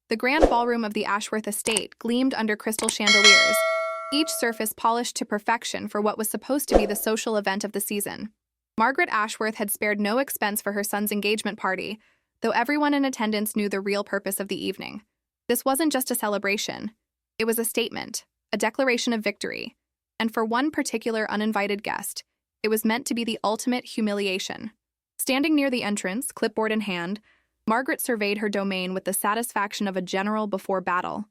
The grand ballroom of the Ashworth estate gleamed under crystal chandeliers, each surface polished to perfection for what was supposed to be the social event of the season. Margaret Ashworth had spared no expense for her son's engagement party, though everyone in attendance knew the real purpose of the evening. This wasn't just a celebration. It was a statement, a declaration of victory. And for one particular uninvited guest, it was meant to be the ultimate humiliation. Standing near the entrance, clipboard in hand, Margaret surveyed her domain with the satisfaction of a general before battle.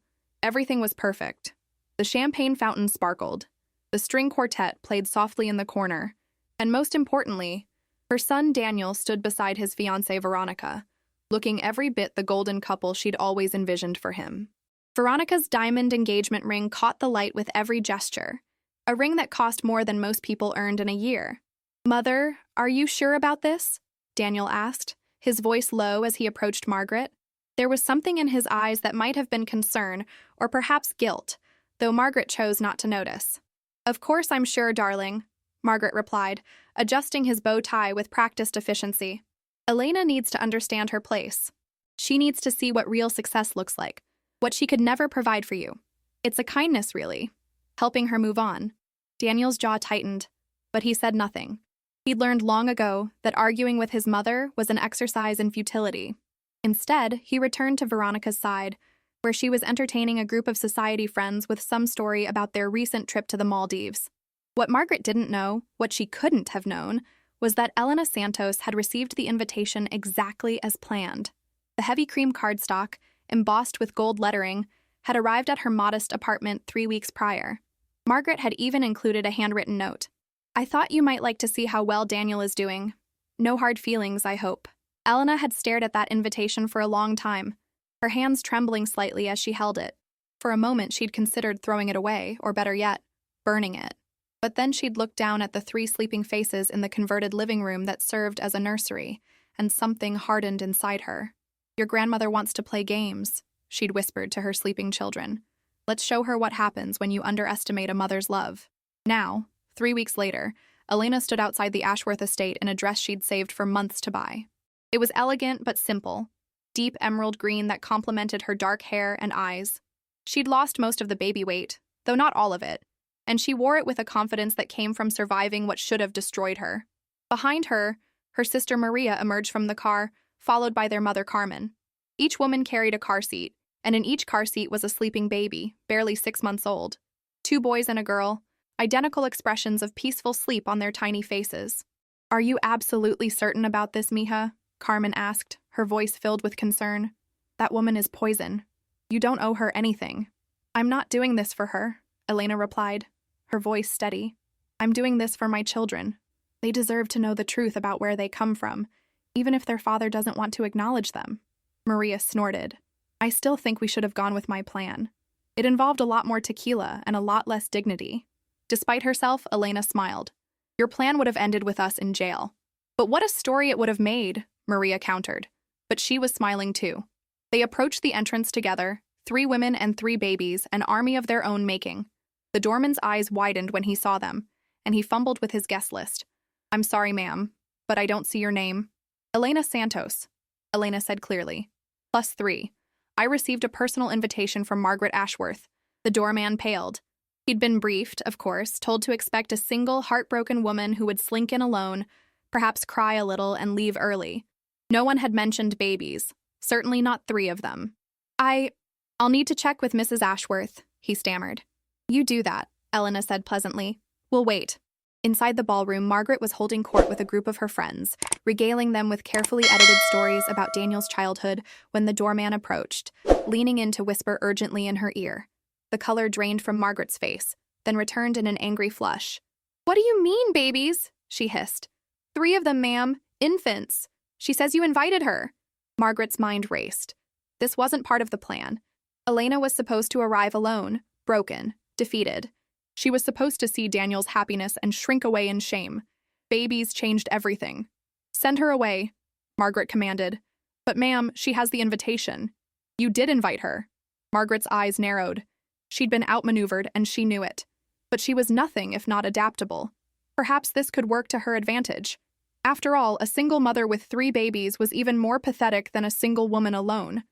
Everything was perfect. The champagne fountain sparkled. The string quartet played softly in the corner. And most importantly, her son Daniel stood beside his fiancée Veronica, looking every bit the golden couple she'd always envisioned for him. Veronica's diamond engagement ring caught the light with every gesture, a ring that cost more than most people earned in a year. "Mother, are you sure about this?" Daniel asked, his voice low as he approached Margaret. There was something in his eyes that might have been concern or perhaps guilt, though Margaret chose not to notice. "Of course I'm sure, darling," Margaret replied, adjusting his bow tie with practiced efficiency. "Elena needs to understand her place. She needs to see what real success looks like, what she could never provide for you. It's a kindness, really, helping her move on." Daniel's jaw tightened, but he said nothing. He'd learned long ago that arguing with his mother was an exercise in futility. Instead, he returned to Veronica's side, where she was entertaining a group of society friends with some story about their recent trip to the Maldives. What Margaret didn't know, what she couldn't have known, was that Elena Santos had received the invitation exactly as planned. The heavy cream cardstock, embossed with gold lettering, had arrived at her modest apartment 3 weeks prior. Margaret had even included a handwritten note. "I thought you might like to see how well Daniel is doing. No hard feelings, I hope." Elena had stared at that invitation for a long time, her hands trembling slightly as she held it. For a moment she'd considered throwing it away, or better yet, burning it. But then she'd looked down at the 3 sleeping faces in the converted living room that served as a nursery, and something hardened inside her. "Your grandmother wants to play games," she'd whispered to her sleeping children. "Let's show her what happens when you underestimate a mother's love." Now, 3 weeks later, Elena stood outside the Ashworth estate in a dress she'd saved for months to buy. It was elegant but simple, deep emerald green that complemented her dark hair and eyes. She'd lost most of the baby weight, though not all of it, and she wore it with a confidence that came from surviving what should have destroyed her. Behind her, her sister Maria emerged from the car, followed by their mother Carmen. Each woman carried a car seat, and in each car seat was a sleeping baby, barely 6 months old. 2 boys and a girl, identical expressions of peaceful sleep on their tiny faces. "Are you absolutely certain about this, mija?" Carmen asked, her voice filled with concern. "That woman is poison. You don't owe her anything." "I'm not doing this for her," Elena replied, her voice steady. "I'm doing this for my children. They deserve to know the truth about where they come from, even if their father doesn't want to acknowledge them." Maria snorted. "I still think we should have gone with my plan. It involved a lot more tequila and a lot less dignity." Despite herself, Elena smiled. "Your plan would have ended with us in jail." "But what a story it would have made," Maria countered. But she was smiling too. They approached the entrance together, 3 women and 3 babies, an army of their own making. The doorman's eyes widened when he saw them, and he fumbled with his guest list. "I'm sorry, ma'am, but I don't see your name." "Elena Santos," Elena said clearly. +3. "I received a personal invitation from Margaret Ashworth." The doorman paled. He'd been briefed, of course, told to expect a single, heartbroken woman who would slink in alone, perhaps cry a little and leave early. No one had mentioned babies, certainly not 3 of them. I'll need to check with Mrs. Ashworth," he stammered. "You do that," Elena said pleasantly. "We'll wait." Inside the ballroom, Margaret was holding court with a group of her friends, regaling them with carefully edited stories about Daniel's childhood when the doorman approached, leaning in to whisper urgently in her ear. The color drained from Margaret's face, then returned in an angry flush. "What do you mean, babies?" she hissed. "3 of them, ma'am. Infants. She says you invited her." Margaret's mind raced. This wasn't part of the plan. Elena was supposed to arrive alone, broken, defeated. She was supposed to see Daniel's happiness and shrink away in shame. Babies changed everything. "Send her away," Margaret commanded. "But ma'am, she has the invitation." "You did invite her." Margaret's eyes narrowed. She'd been outmaneuvered, and she knew it. But she was nothing if not adaptable. Perhaps this could work to her advantage. After all, a single mother with 3 babies was even more pathetic than a single woman alone.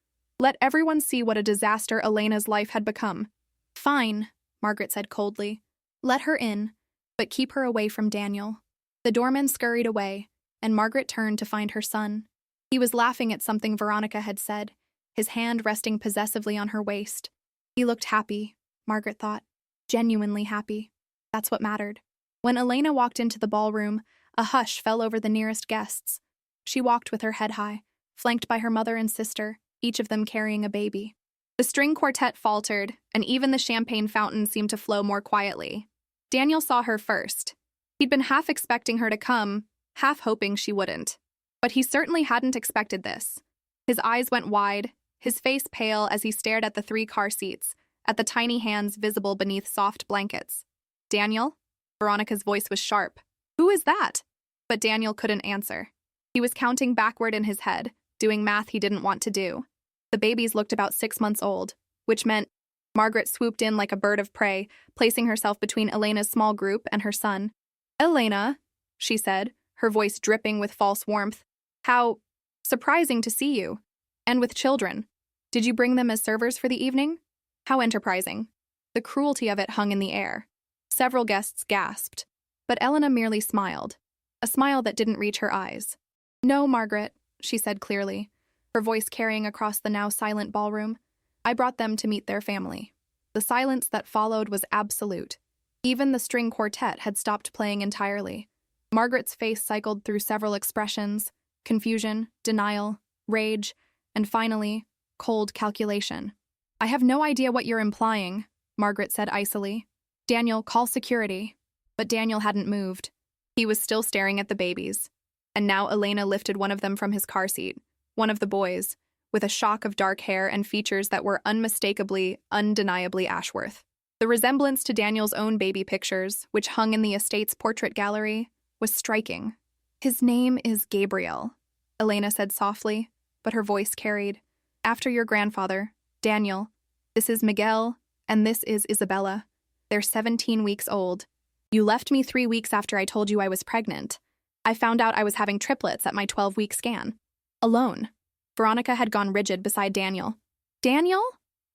Let everyone see what a disaster Elena's life had become. Fine, Margaret said coldly. Let her in, but keep her away from Daniel. The doorman scurried away, and Margaret turned to find her son. He was laughing at something Veronica had said, his hand resting possessively on her waist. He looked happy, Margaret thought. Genuinely happy. That's what mattered. When Elena walked into the ballroom, a hush fell over the nearest guests. She walked with her head high, flanked by her mother and sister, each of them carrying a baby. The string quartet faltered, and even the champagne fountain seemed to flow more quietly. Daniel saw her first. He'd been half expecting her to come, half hoping she wouldn't. But he certainly hadn't expected this. His eyes went wide, his face pale as he stared at the 3 car seats, at the tiny hands visible beneath soft blankets. Daniel? Veronica's voice was sharp. Who is that? But Daniel couldn't answer. He was counting backward in his head, doing math he didn't want to do. The babies looked about 6 months old, which meant Margaret swooped in like a bird of prey, placing herself between Elena's small group and her son. Elena, she said, her voice dripping with false warmth. How surprising to see you. And with children. Did you bring them as servers for the evening? How enterprising. The cruelty of it hung in the air. Several guests gasped, but Elena merely smiled, a smile that didn't reach her eyes. No, Margaret, she said clearly, her voice carrying across the now silent ballroom. I brought them to meet their family. The silence that followed was absolute. Even the string quartet had stopped playing entirely. Margaret's face cycled through several expressions: confusion, denial, rage, and finally, cold calculation. I have no idea what you're implying, Margaret said icily. Daniel, call security. But Daniel hadn't moved. He was still staring at the babies. And now Elena lifted one of them from his car seat, one of the boys, with a shock of dark hair and features that were unmistakably, undeniably Ashworth. The resemblance to Daniel's own baby pictures, which hung in the estate's portrait gallery, was striking. His name is Gabriel, Elena said softly, but her voice carried. After your grandfather, Daniel. This is Miguel, and this is Isabella. They're 17 weeks old. You left me 3 weeks after I told you I was pregnant. I found out I was having triplets at my 12-week scan. Alone. Veronica had gone rigid beside Daniel. Daniel?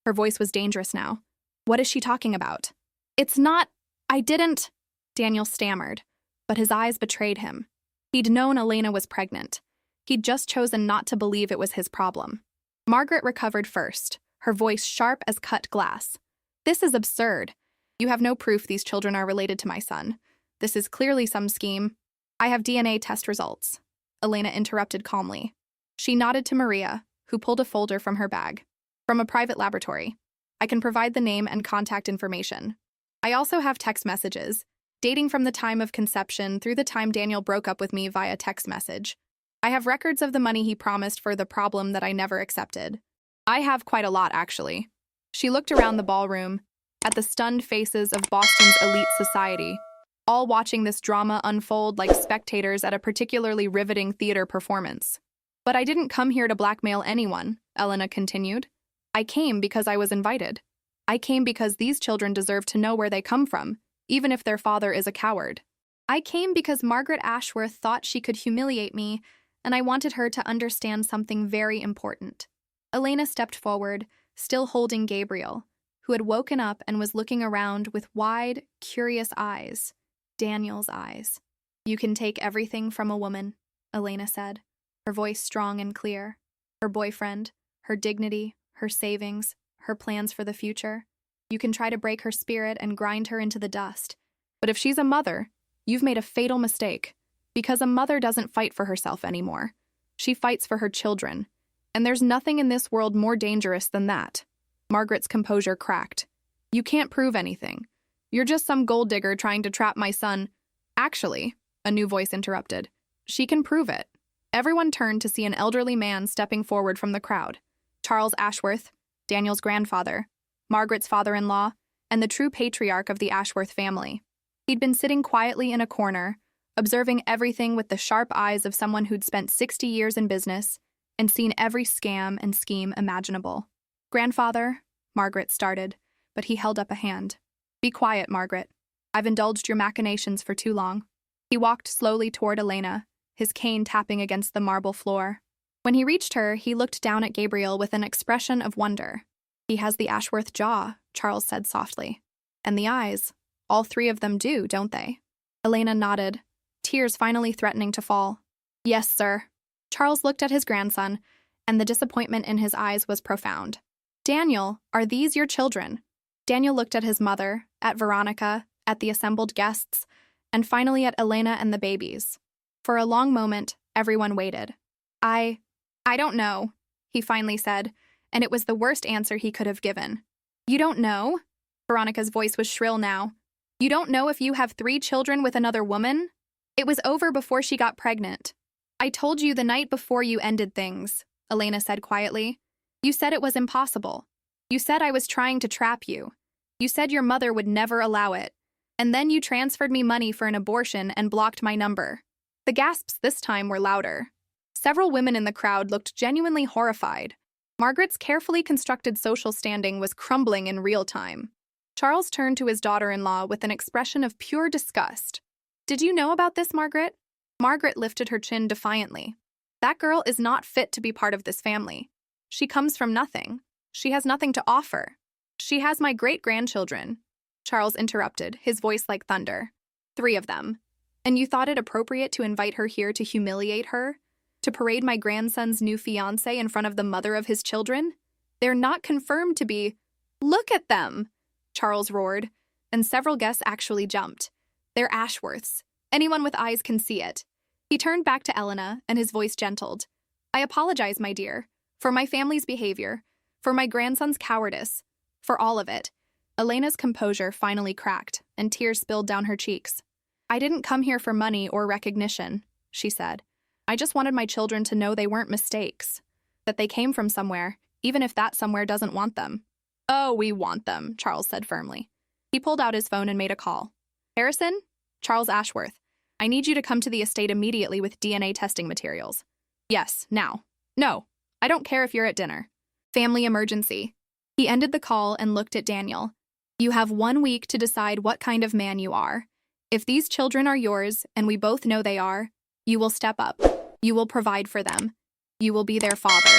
Her voice was dangerous now. What is she talking about? It's not... I didn't... Daniel stammered, but his eyes betrayed him. He'd known Elena was pregnant. He'd just chosen not to believe it was his problem. Margaret recovered first, her voice sharp as cut glass. This is absurd. You have no proof these children are related to my son. This is clearly some scheme. I have DNA test results, Elena interrupted calmly. She nodded to Maria, who pulled a folder from her bag. From a private laboratory. I can provide the name and contact information. I also have text messages, dating from the time of conception through the time Daniel broke up with me via text message. I have records of the money he promised for the problem that I never accepted. I have quite a lot, actually. She looked around the ballroom, at the stunned faces of Boston's elite society, all watching this drama unfold like spectators at a particularly riveting theater performance. But I didn't come here to blackmail anyone, Elena continued. I came because I was invited. I came because these children deserve to know where they come from, even if their father is a coward. I came because Margaret Ashworth thought she could humiliate me, and I wanted her to understand something very important. Elena stepped forward, still holding Gabriel, who had woken up and was looking around with wide, curious eyes. Daniel's eyes. You can take everything from a woman, Elena said, her voice strong and clear. Her boyfriend, her dignity, her savings, her plans for the future. You can try to break her spirit and grind her into the dust. But if she's a mother, you've made a fatal mistake. Because a mother doesn't fight for herself anymore. She fights for her children. And there's nothing in this world more dangerous than that. Margaret's composure cracked. You can't prove anything. You're just some gold digger trying to trap my son. Actually, a new voice interrupted. She can prove it. Everyone turned to see an elderly man stepping forward from the crowd. Charles Ashworth, Daniel's grandfather, Margaret's father-in-law, and the true patriarch of the Ashworth family. He'd been sitting quietly in a corner, observing everything with the sharp eyes of someone who'd spent 60 years in business and seen every scam and scheme imaginable. Grandfather, Margaret started, but he held up a hand. Be quiet, Margaret. I've indulged your machinations for too long. He walked slowly toward Elena, his cane tapping against the marble floor. When he reached her, he looked down at Gabriel with an expression of wonder. "He has the Ashworth jaw," Charles said softly. "And the eyes. All three of them do, don't they?" Elena nodded, tears finally threatening to fall. "Yes, sir." Charles looked at his grandson, and the disappointment in his eyes was profound. "Daniel, are these your children?" Daniel looked at his mother, at Veronica, at the assembled guests, and finally at Elena and the babies. For a long moment, everyone waited. I don't know," he finally said, and it was the worst answer he could have given. "You don't know?" Veronica's voice was shrill now. "You don't know if you have 3 children with another woman? It was over before she got pregnant." "I told you the night before you ended things," Elena said quietly. "You said it was impossible. You said I was trying to trap you. You said your mother would never allow it. And then you transferred me money for an abortion and blocked my number." The gasps this time were louder. Several women in the crowd looked genuinely horrified. Margaret's carefully constructed social standing was crumbling in real time. Charles turned to his daughter-in-law with an expression of pure disgust. "Did you know about this, Margaret?" Margaret lifted her chin defiantly. "That girl is not fit to be part of this family. She comes from nothing. She has nothing to offer. She has my great-grandchildren." Charles interrupted, his voice like thunder. 3 of them. "And you thought it appropriate to invite her here to humiliate her? To parade my grandson's new fiancée in front of the mother of his children? They're not confirmed to be—" "Look at them!" Charles roared, and several guests actually jumped. "They're Ashworths. Anyone with eyes can see it." He turned back to Elena, and his voice gentled. "I apologize, my dear, for my family's behavior, for my grandson's cowardice, for all of it." Elena's composure finally cracked, and tears spilled down her cheeks. "I didn't come here for money or recognition," she said. "I just wanted my children to know they weren't mistakes, that they came from somewhere, even if that somewhere doesn't want them." "Oh, we want them," Charles said firmly. He pulled out his phone and made a call. "Harrison? Charles Ashworth. I need you to come to the estate immediately with DNA testing materials." "Yes, now." "No, I don't care if you're at dinner." "Family emergency." He ended the call and looked at Daniel. "You have 1 week to decide what kind of man you are. If these children are yours, and we both know they are, you will step up. You will provide for them. You will be their father.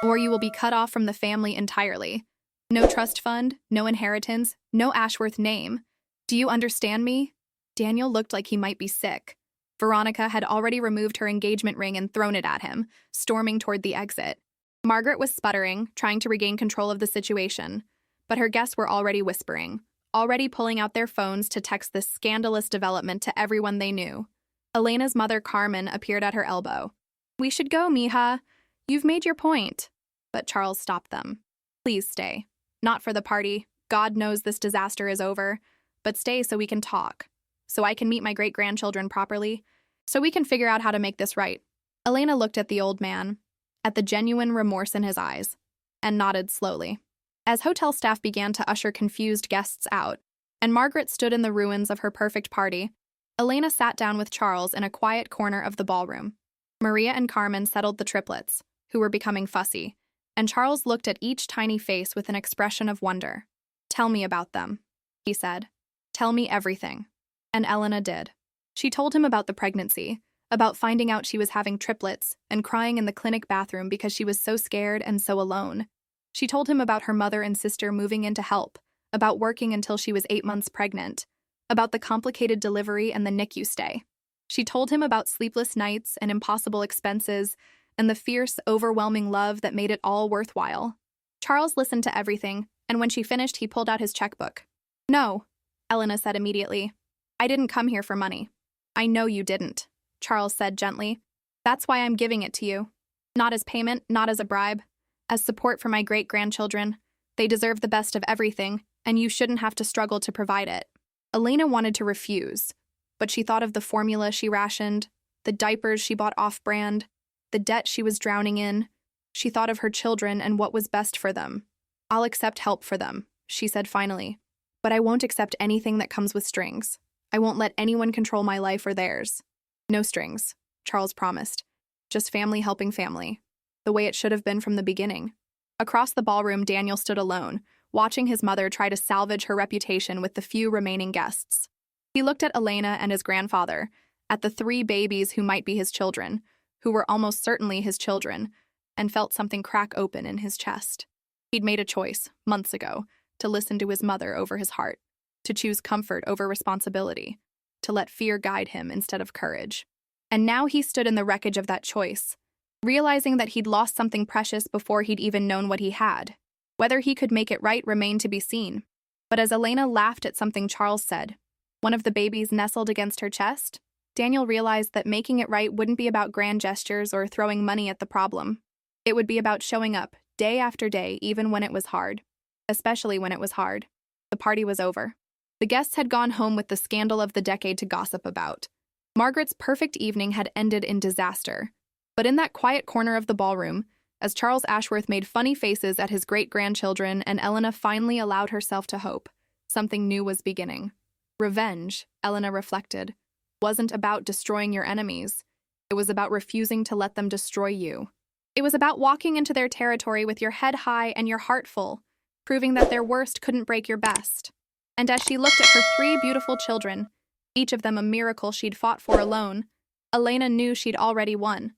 Or you will be cut off from the family entirely. No trust fund, no inheritance, no Ashworth name. Do you understand me?" Daniel looked like he might be sick. Veronica had already removed her engagement ring and thrown it at him, storming toward the exit. Margaret was sputtering, trying to regain control of the situation, but her guests were already whispering, already pulling out their phones to text this scandalous development to everyone they knew. Elena's mother, Carmen, appeared at her elbow. "We should go, mija. You've made your point." But Charles stopped them. "Please stay. Not for the party. God knows this disaster is over. But stay so we can talk. So I can meet my great-grandchildren properly. So we can figure out how to make this right." Elena looked at the old man, at the genuine remorse in his eyes, and nodded slowly. As hotel staff began to usher confused guests out, and Margaret stood in the ruins of her perfect party, Elena sat down with Charles in a quiet corner of the ballroom. Maria and Carmen settled the triplets, who were becoming fussy, and Charles looked at each tiny face with an expression of wonder. "Tell me about them," he said. "Tell me everything." And Elena did. She told him about the pregnancy, about finding out she was having triplets, and crying in the clinic bathroom because she was so scared and so alone. She told him about her mother and sister moving in to help, about working until she was 8 months pregnant, about the complicated delivery and the NICU stay. She told him about sleepless nights and impossible expenses and the fierce, overwhelming love that made it all worthwhile. Charles listened to everything, and when she finished, he pulled out his checkbook. "No," Elena said immediately. "I didn't come here for money." "I know you didn't," Charles said gently. "That's why I'm giving it to you. Not as payment, not as a bribe. As support for my great-grandchildren. They deserve the best of everything, and you shouldn't have to struggle to provide it." Elena wanted to refuse, but she thought of the formula she rationed, the diapers she bought off-brand, the debt she was drowning in. She thought of her children and what was best for them. "I'll accept help for them," she said finally. "But I won't accept anything that comes with strings. I won't let anyone control my life or theirs." "No strings," Charles promised. "Just family helping family. The way it should have been from the beginning." Across the ballroom, Daniel stood alone, watching his mother try to salvage her reputation with the few remaining guests. He looked at Elena and his grandfather, at the 3 babies who might be his children, who were almost certainly his children, and felt something crack open in his chest. He'd made a choice, months ago, to listen to his mother over his heart, to choose comfort over responsibility, to let fear guide him instead of courage. And now he stood in the wreckage of that choice, realizing that he'd lost something precious before he'd even known what he had. Whether he could make it right remained to be seen. But as Elena laughed at something Charles said, one of the babies nestled against her chest, Daniel realized that making it right wouldn't be about grand gestures or throwing money at the problem. It would be about showing up, day after day, even when it was hard. Especially when it was hard. The party was over. The guests had gone home with the scandal of the decade to gossip about. Margaret's perfect evening had ended in disaster. But in that quiet corner of the ballroom, as Charles Ashworth made funny faces at his great-grandchildren and Elena finally allowed herself to hope, something new was beginning. Revenge, Elena reflected, wasn't about destroying your enemies. It was about refusing to let them destroy you. It was about walking into their territory with your head high and your heart full, proving that their worst couldn't break your best. And as she looked at her 3 beautiful children, each of them a miracle she'd fought for alone, Elena knew she'd already won.